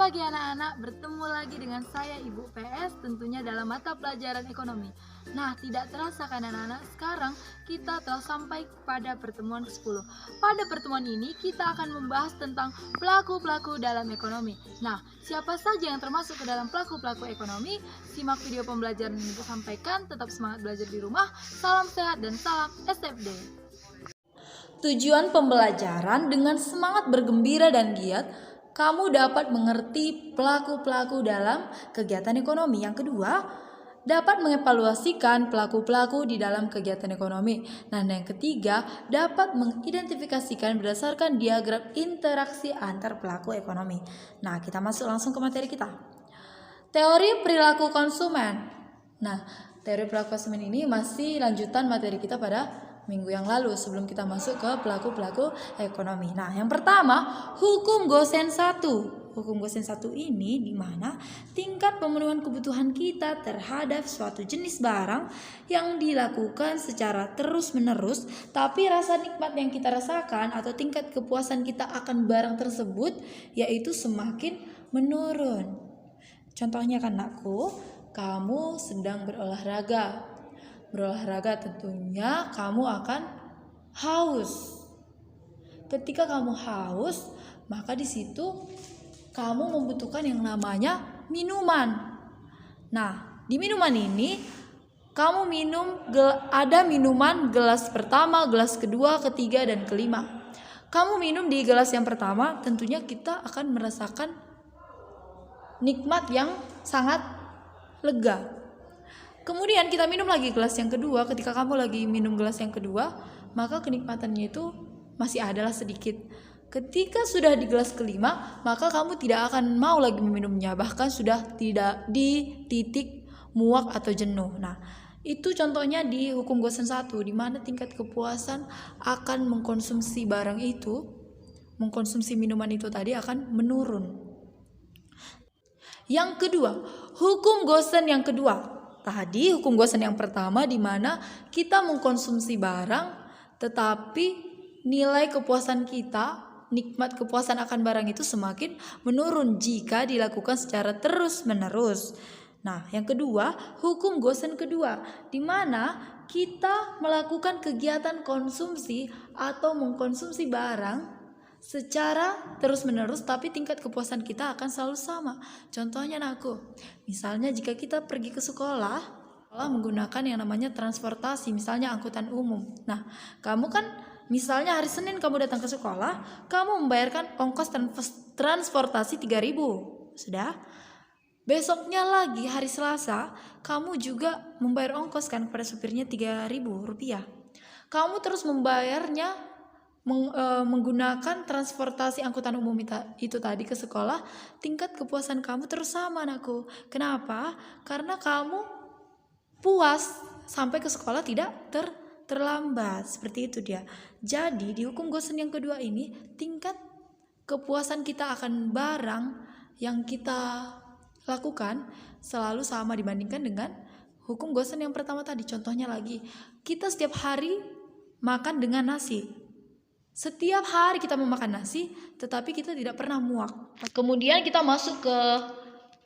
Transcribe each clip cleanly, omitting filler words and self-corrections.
pagi anak-anak, bertemu lagi dengan saya Ibu PS tentunya dalam mata pelajaran ekonomi. Nah, tidak terasa kan anak-anak, sekarang kita telah sampai pada pertemuan ke-10. Pada pertemuan ini kita akan membahas tentang pelaku-pelaku dalam ekonomi. Nah, siapa saja yang termasuk ke dalam pelaku-pelaku ekonomi? Simak video pembelajaran yang Ibu sampaikan, tetap semangat belajar di rumah, salam sehat dan salam SFD. Tujuan pembelajaran dengan semangat bergembira dan giat, kamu dapat mengerti pelaku-pelaku dalam kegiatan ekonomi. Yang kedua, dapat mengevaluasikan pelaku-pelaku di dalam kegiatan ekonomi. Nah, yang ketiga, dapat mengidentifikasikan berdasarkan diagram interaksi antar pelaku ekonomi. Nah, kita masuk langsung ke materi kita. Teori perilaku konsumen. Nah, teori perilaku konsumen ini masih lanjutan materi kita pada minggu yang lalu sebelum kita masuk ke pelaku-pelaku ekonomi. Nah, yang pertama, hukum Gosen 1. Hukum Gosen 1 ini di mana tingkat pemenuhan kebutuhan kita terhadap suatu jenis barang yang dilakukan secara terus-menerus, tapi rasa nikmat yang kita rasakan atau tingkat kepuasan kita akan barang tersebut yaitu semakin menurun. Contohnya kan anakku, kamu sedang berolahraga. Berolahraga tentunya kamu akan haus. Ketika kamu haus, maka di situ kamu membutuhkan yang namanya minuman. Nah, di minuman ini kamu ada minuman gelas pertama, gelas kedua, ketiga, dan kelima. Kamu minum di gelas yang pertama, tentunya kita akan merasakan nikmat yang sangat lega. Kemudian kita minum lagi gelas yang kedua. Ketika kamu lagi minum gelas yang kedua, maka kenikmatannya itu masih adalah sedikit. Ketika sudah di gelas kelima, maka kamu tidak akan mau lagi meminumnya, bahkan sudah tidak di titik muak atau jenuh. Nah, itu contohnya di hukum Gosen 1, di mana tingkat kepuasan akan mengkonsumsi barang itu, mengkonsumsi minuman itu tadi akan menurun. Yang kedua, hukum Gosen yang kedua. Tadi hukum Gosen yang pertama di mana kita mengkonsumsi barang tetapi nilai kepuasan kita, nikmat kepuasan akan barang itu semakin menurun jika dilakukan secara terus-menerus. Nah, yang kedua, hukum Gosen kedua di mana kita melakukan kegiatan konsumsi atau mengkonsumsi barang secara terus-menerus tapi tingkat kepuasan kita akan selalu sama. Contohnya anakku, misalnya jika kita pergi ke sekolah menggunakan yang namanya transportasi, misalnya angkutan umum. Nah, kamu kan misalnya hari Senin kamu datang ke sekolah, kamu membayarkan ongkos transportasi 3.000. Sudah? Besoknya lagi hari Selasa, kamu juga membayar ongkos kan kepada supirnya 3.000 rupiah. Kamu terus membayarnya menggunakan transportasi angkutan umum itu tadi ke sekolah, tingkat kepuasan kamu terus sama anakku. Kenapa? Karena kamu puas sampai ke sekolah tidak terlambat. Seperti itu dia. Jadi di hukum Gosen yang kedua ini, tingkat kepuasan kita akan barang yang kita lakukan selalu sama dibandingkan dengan hukum Gosen yang pertama tadi. Contohnya lagi, kita setiap hari makan dengan nasi. Setiap hari kita memakan nasi, tetapi kita tidak pernah muak. Kemudian kita masuk ke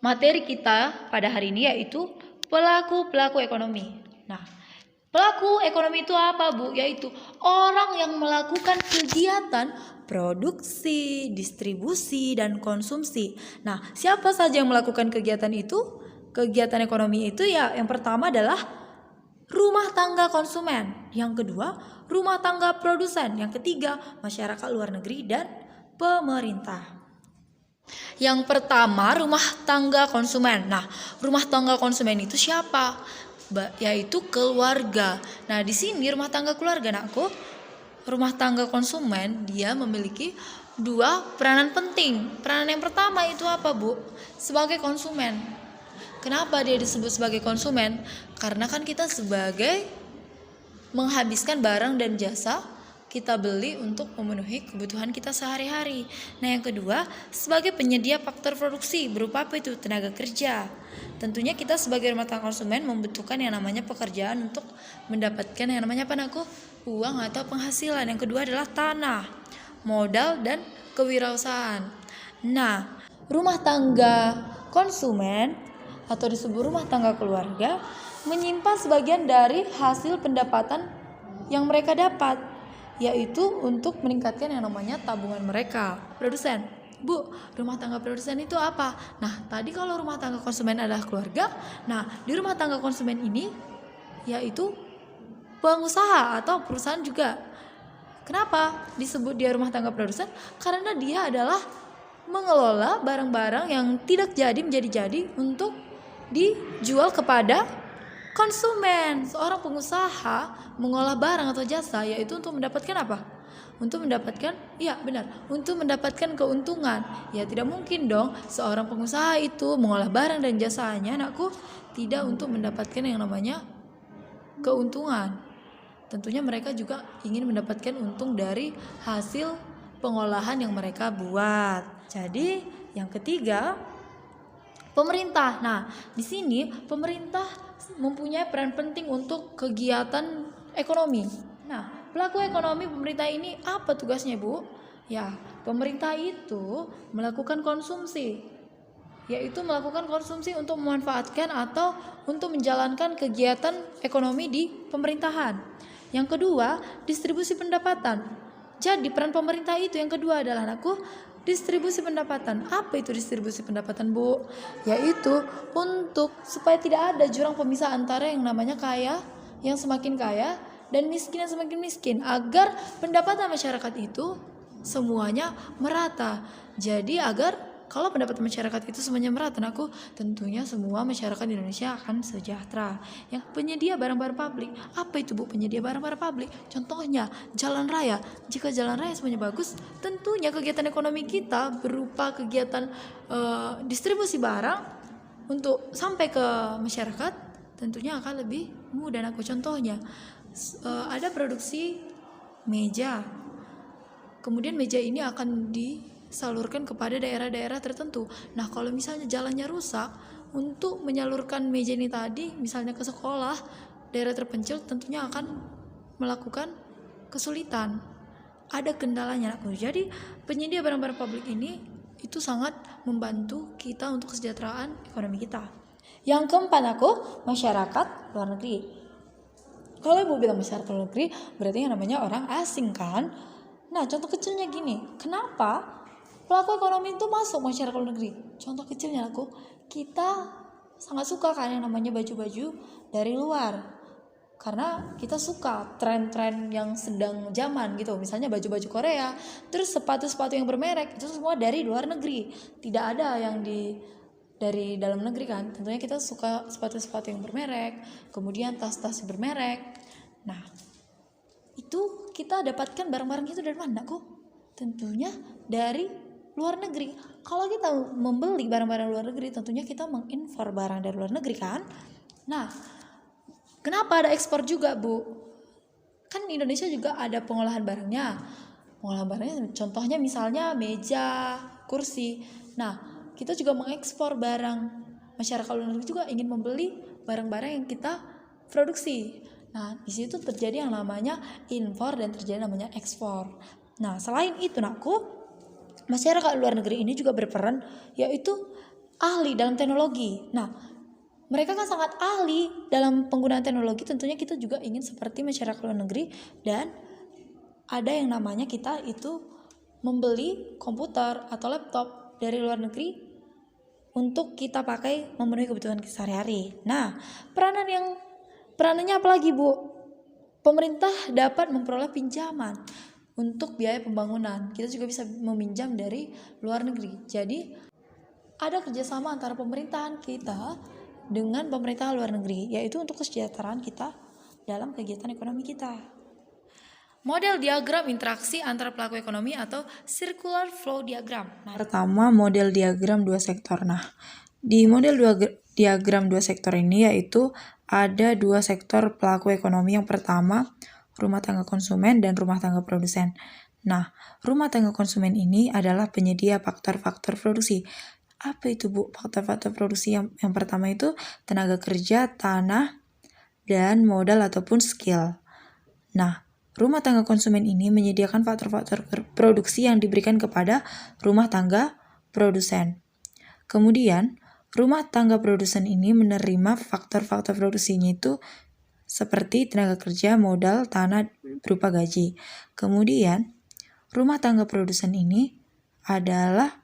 materi kita pada hari ini, yaitu pelaku-pelaku ekonomi. Nah, pelaku ekonomi itu apa, Bu? Yaitu orang yang melakukan kegiatan produksi, distribusi, dan konsumsi. Nah, siapa saja yang melakukan kegiatan itu? Kegiatan ekonomi itu ya yang pertama adalah rumah tangga konsumen, yang kedua rumah tangga produsen, yang ketiga masyarakat luar negeri dan pemerintah. Yang pertama rumah tangga konsumen. Nah, rumah tangga konsumen itu siapa? Yaitu keluarga. Nah, di sini rumah tangga keluarga anakku, rumah tangga konsumen dia memiliki dua peranan penting. Peranan yang pertama itu apa, Bu? Sebagai konsumen. Kenapa dia disebut sebagai konsumen? Karena kan kita sebagai menghabiskan barang dan jasa kita beli untuk memenuhi kebutuhan kita sehari-hari. Nah, yang kedua, sebagai penyedia faktor produksi berupa apa itu? Tenaga kerja. Tentunya kita sebagai rumah tangga konsumen membutuhkan yang namanya pekerjaan untuk mendapatkan yang namanya apa anakku? Uang atau penghasilan. Yang kedua adalah tanah, modal, dan kewirausahaan. Nah, rumah tangga konsumen atau disebut rumah tangga keluarga menyimpan sebagian dari hasil pendapatan yang mereka dapat, yaitu untuk meningkatkan yang namanya tabungan mereka. Produsen, Bu, rumah tangga produsen itu apa? Nah, tadi kalau rumah tangga konsumen adalah keluarga, nah di rumah tangga konsumen ini yaitu pengusaha atau perusahaan juga. Kenapa disebut dia rumah tangga produsen? Karena dia adalah mengelola barang-barang yang tidak jadi menjadi jadi untuk dijual kepada konsumen. Seorang pengusaha mengolah barang atau jasa yaitu untuk mendapatkan apa? Untuk mendapatkan, iya benar, untuk mendapatkan keuntungan. Ya tidak mungkin dong seorang pengusaha itu mengolah barang dan jasanya, anakku, tidak untuk mendapatkan yang namanya keuntungan. Tentunya mereka juga ingin mendapatkan untung dari hasil pengolahan yang mereka buat. Jadi yang ketiga, pemerintah. Nah, di sini pemerintah mempunyai peran penting untuk kegiatan ekonomi. Nah, pelaku ekonomi pemerintah ini apa tugasnya, Bu? Ya, pemerintah itu melakukan konsumsi, yaitu melakukan konsumsi untuk memanfaatkan atau untuk menjalankan kegiatan ekonomi di pemerintahan. Yang kedua, distribusi pendapatan. Jadi peran pemerintah itu yang kedua adalah, anakku, distribusi pendapatan. Apa itu distribusi pendapatan, Bu? Yaitu untuk supaya tidak ada jurang pemisah antara yang namanya kaya yang semakin kaya dan miskin yang semakin miskin, agar pendapatan masyarakat itu semuanya merata. Jadi agar kalau pendapatan masyarakat itu semuanya merata, aku tentunya semua masyarakat di Indonesia akan sejahtera. Yang penyedia barang-barang publik, apa itu, Bu, penyedia barang-barang publik? Contohnya jalan raya. Jika jalan raya semuanya bagus, tentunya kegiatan ekonomi kita berupa kegiatan distribusi barang untuk sampai ke masyarakat tentunya akan lebih mudah. Aku contohnya ada produksi meja, kemudian meja ini akan disalurkan kepada daerah-daerah tertentu. Nah, kalau misalnya jalannya rusak, untuk menyalurkan meja ini tadi misalnya ke sekolah daerah terpencil tentunya akan melakukan kesulitan, ada kendalanya. Jadi penyedia barang-barang publik ini itu sangat membantu kita untuk kesejahteraan ekonomi kita. Yang keempat, masyarakat luar negeri. Kalau Ibu bilang masyarakat luar negeri, berarti yang namanya orang asing kan? Nah, contoh kecilnya gini, kenapa pelaku ekonomi itu masuk masyarakat luar negeri? Contoh kecilnya kita sangat suka kan yang namanya baju-baju dari luar. Karena kita suka tren-tren yang sedang zaman gitu. Misalnya baju-baju Korea, terus sepatu-sepatu yang bermerek, itu semua dari luar negeri. Tidak ada yang dari dalam negeri kan. Tentunya kita suka sepatu-sepatu yang bermerek, kemudian tas-tas bermerek. Nah, itu kita dapatkan barang-barang itu dari mana kok? Tentunya dari luar negeri. Kalau kita membeli barang-barang luar negeri, tentunya kita mengimpor barang dari luar negeri kan. Nah, kenapa ada ekspor juga, Bu? Kan Indonesia juga ada pengolahan barangnya. Pengolahan barangnya contohnya misalnya meja, kursi. Nah, kita juga mengekspor barang. Masyarakat luar negeri juga ingin membeli barang-barang yang kita produksi. Nah, di situ terjadi yang namanya impor dan terjadi namanya ekspor. Nah, selain itu, masyarakat luar negeri ini juga berperan yaitu ahli dalam teknologi. Nah, mereka kan sangat ahli dalam penggunaan teknologi. Tentunya kita juga ingin seperti masyarakat luar negeri, dan ada yang namanya kita itu membeli komputer atau laptop dari luar negeri untuk kita pakai memenuhi kebutuhan sehari-hari. Nah, peranannya apa lagi, Bu? Pemerintah dapat memperoleh pinjaman untuk biaya pembangunan. Kita juga bisa meminjam dari luar negeri. Jadi ada kerjasama antara pemerintahan kita dengan pemerintah luar negeri, yaitu untuk kesejahteraan kita dalam kegiatan ekonomi kita. Model diagram interaksi antara pelaku ekonomi atau circular flow diagram. Nah, pertama, model diagram dua sektor. Nah, di model diagram dua sektor ini yaitu ada dua sektor pelaku ekonomi. Yang pertama, rumah tangga konsumen dan rumah tangga produsen. Nah, rumah tangga konsumen ini adalah penyedia faktor-faktor produksi. Apa itu, Bu? Faktor-faktor produksi yang pertama itu tenaga kerja, tanah, dan modal ataupun skill. Nah, rumah tangga konsumen ini menyediakan faktor-faktor produksi yang diberikan kepada rumah tangga produsen. Kemudian, rumah tangga produsen ini menerima faktor-faktor produksinya itu seperti tenaga kerja, modal, tanah berupa gaji. Kemudian, rumah tangga produsen ini adalah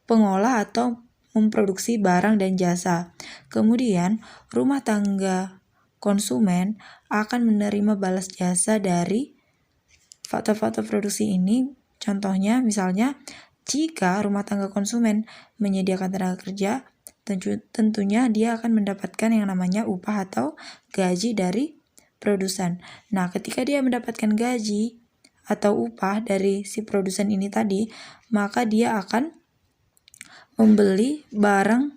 pengolah atau memproduksi barang dan jasa. Kemudian, rumah tangga konsumen akan menerima balas jasa dari faktor-faktor produksi ini. Contohnya, misalnya, jika rumah tangga konsumen menyediakan tenaga kerja, tentunya dia akan mendapatkan yang namanya upah atau gaji dari produsen. Nah, ketika dia mendapatkan gaji atau upah dari si produsen ini tadi, maka dia akan membeli barang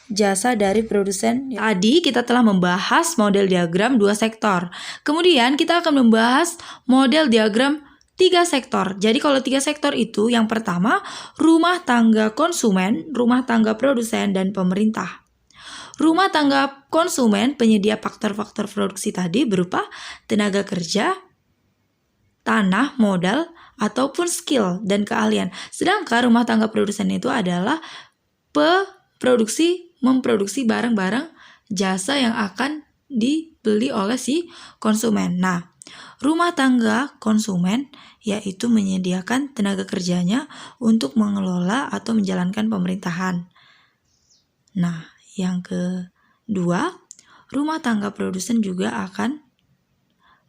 jasa dari produsen. Tadi kita telah membahas model diagram 2 sektor. Kemudian kita akan membahas model diagram 3 sektor. Jadi kalau 3 sektor itu, yang pertama rumah tangga konsumen, rumah tangga produsen, dan pemerintah. Rumah tangga konsumen penyedia faktor-faktor produksi tadi berupa tenaga kerja, tanah, modal, ataupun skill dan keahlian. Sedangkan rumah tangga produsen itu adalah memproduksi barang-barang jasa yang akan dibeli oleh si konsumen. Nah, rumah tangga konsumen yaitu menyediakan tenaga kerjanya untuk mengelola atau menjalankan pemerintahan. Nah, yang kedua, rumah tangga produsen juga akan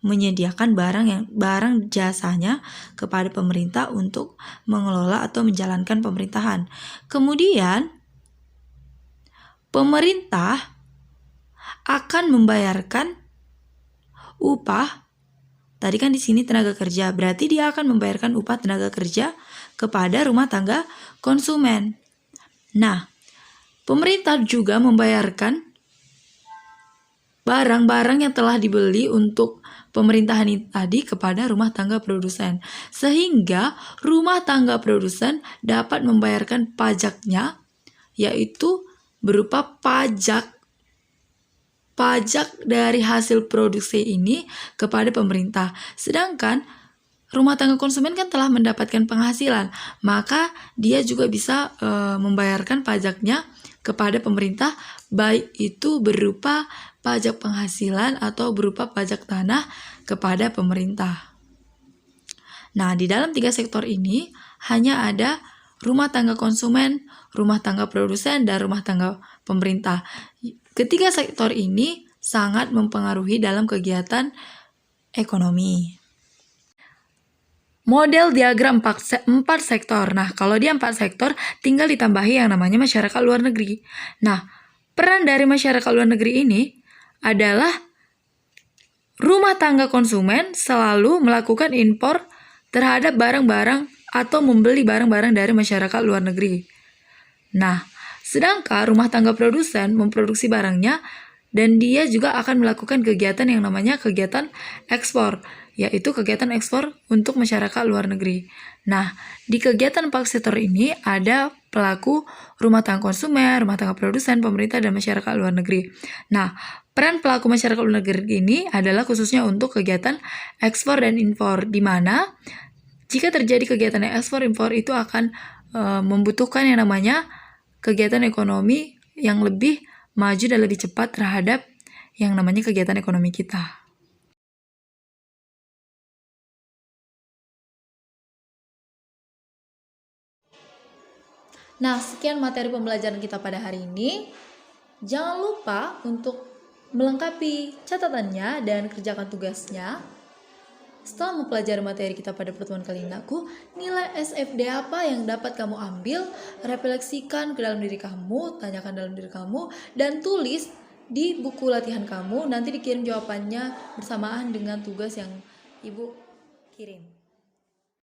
menyediakan barang jasanya kepada pemerintah untuk mengelola atau menjalankan pemerintahan. Kemudian, pemerintah akan membayarkan upah. Tadi kan di sini tenaga kerja, berarti dia akan membayarkan upah tenaga kerja kepada rumah tangga konsumen. Nah, pemerintah juga membayarkan barang-barang yang telah dibeli untuk pemerintahan ini tadi kepada rumah tangga produsen. Sehingga rumah tangga produsen dapat membayarkan pajaknya, yaitu berupa pajak dari hasil produksi ini kepada pemerintah. Sedangkan rumah tangga konsumen kan telah mendapatkan penghasilan, maka dia juga bisa membayarkan pajaknya kepada pemerintah, baik itu berupa pajak penghasilan atau berupa pajak tanah kepada pemerintah. Nah, di dalam 3 sektor ini hanya ada rumah tangga konsumen, rumah tangga produsen, dan rumah tangga pemerintah. Ketiga sektor ini sangat mempengaruhi dalam kegiatan ekonomi. Model diagram 4 sektor. Nah, kalau di 4 sektor tinggal ditambahi yang namanya masyarakat luar negeri. Nah, peran dari masyarakat luar negeri ini adalah rumah tangga konsumen selalu melakukan impor terhadap barang-barang atau membeli barang-barang dari masyarakat luar negeri. Nah, sedangkan rumah tangga produsen memproduksi barangnya dan dia juga akan melakukan kegiatan yang namanya kegiatan ekspor, yaitu kegiatan ekspor untuk masyarakat luar negeri. Nah, di kegiatan 4 sektor ini ada pelaku rumah tangga konsumen, rumah tangga produsen, pemerintah, dan masyarakat luar negeri. Nah, peran pelaku masyarakat luar negeri ini adalah khususnya untuk kegiatan ekspor dan impor, di mana jika terjadi kegiatan ekspor impor itu akan membutuhkan yang namanya kegiatan ekonomi yang lebih maju dan lebih cepat terhadap yang namanya kegiatan ekonomi kita. Nah, sekian materi pembelajaran kita pada hari ini. Jangan lupa untuk melengkapi catatannya dan kerjakan tugasnya. Setelah mempelajari materi kita pada pertemuan kali ini, nilai SFD apa yang dapat kamu ambil, refleksikan ke dalam diri kamu, tanyakan dalam diri kamu, dan tulis di buku latihan kamu. Nanti dikirim jawabannya bersamaan dengan tugas yang Ibu kirim.